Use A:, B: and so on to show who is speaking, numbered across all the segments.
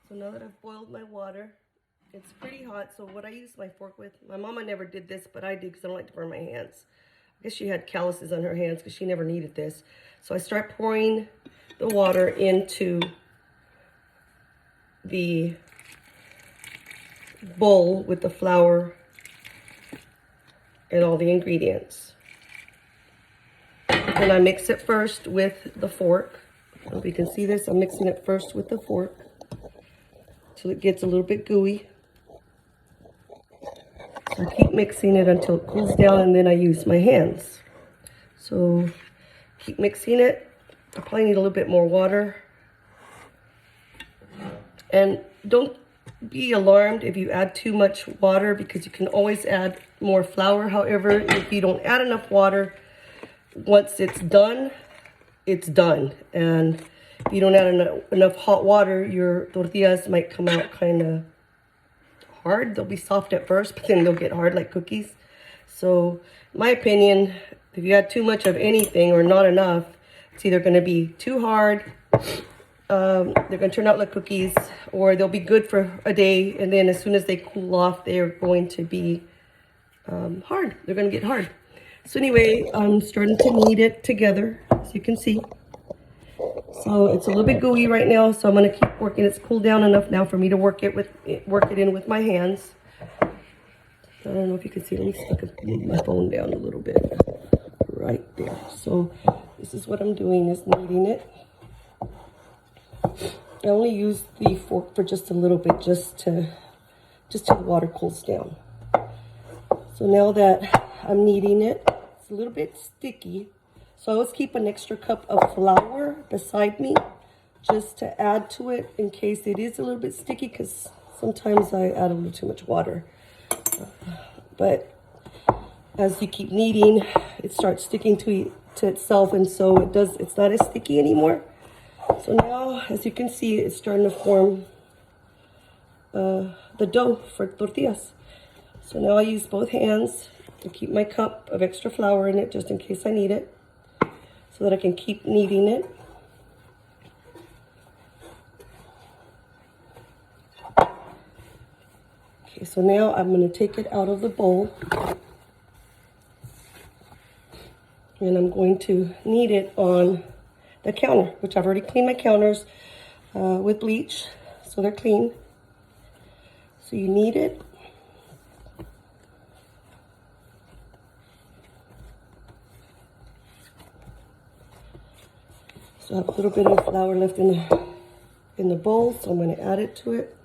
A: So now that I've boiled my water, it's pretty hot. So what I use my fork with, my mama never did this, but I did because I don't like to burn my hands. I guess she had calluses on her hands because she never needed this. So I start pouring the water into the bowl with the flour and all the ingredients. And I mix it first with the fork. I hope you can see this. I'm mixing it first with the fork till it gets a little bit gooey. So I keep mixing it until it cools down, and then I use my hands. So keep mixing it. I probably need a little bit more water. And don't be alarmed if you add too much water, because you can always add more flour. However, if you don't add enough water, once it's done, it's done. And if you don't add enough hot water, your tortillas might come out kind of hard. They'll be soft at first, but then they'll get hard like cookies. So, in my opinion, if you add too much of anything or not enough, it's either going to be too hard, they're going to turn out like cookies, or they'll be good for a day, and then as soon as they cool off, they're going to be hard. They're going to get hard. So anyway, I'm starting to knead it together, as you can see. So it's a little bit gooey right now, so I'm going to keep working. It's cooled down enough now for me to work it in with my hands. I don't know if you can see. Let me see if I can move my phone down a little bit. Right there. So this is what I'm doing, is kneading it. I only use the fork for just a little bit, just till the water cools down. So now that I'm kneading it, it's a little bit sticky. So I always keep an extra cup of flour beside me just to add to it in case it is a little bit sticky, because sometimes I add a little too much water. But as you keep kneading, it starts sticking to itself, and so it's not as sticky anymore. So now, as you can see, it's starting to form the dough for tortillas. So now I use both hands to keep my cup of extra flour in it, just in case I need it, so that I can keep kneading it. Okay, so now I'm going to take it out of the bowl, and I'm going to knead it on the counter, which I've already cleaned my counters with bleach, so they're clean. So you knead it. So I have a little bit of flour left in the bowl, so I'm going to add it to it.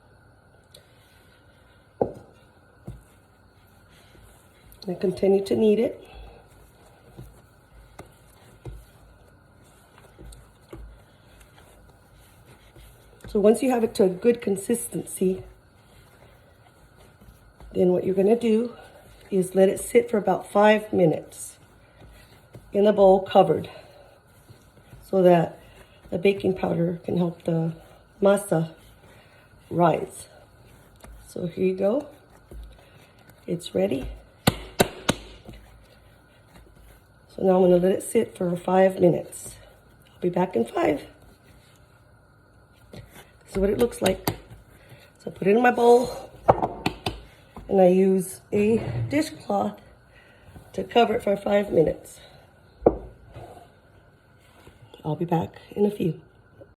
A: And continue to knead it. So once you have it to a good consistency, then what you're going to do is let it sit for about 5 minutes in the bowl covered, so that the baking powder can help the masa rise. So here you go. It's ready. So now I'm going to let it sit for 5 minutes. I'll be back in 5. This is what it looks like. So I put it in my bowl, and I use a dishcloth to cover it for 5 minutes. I'll be back in a few.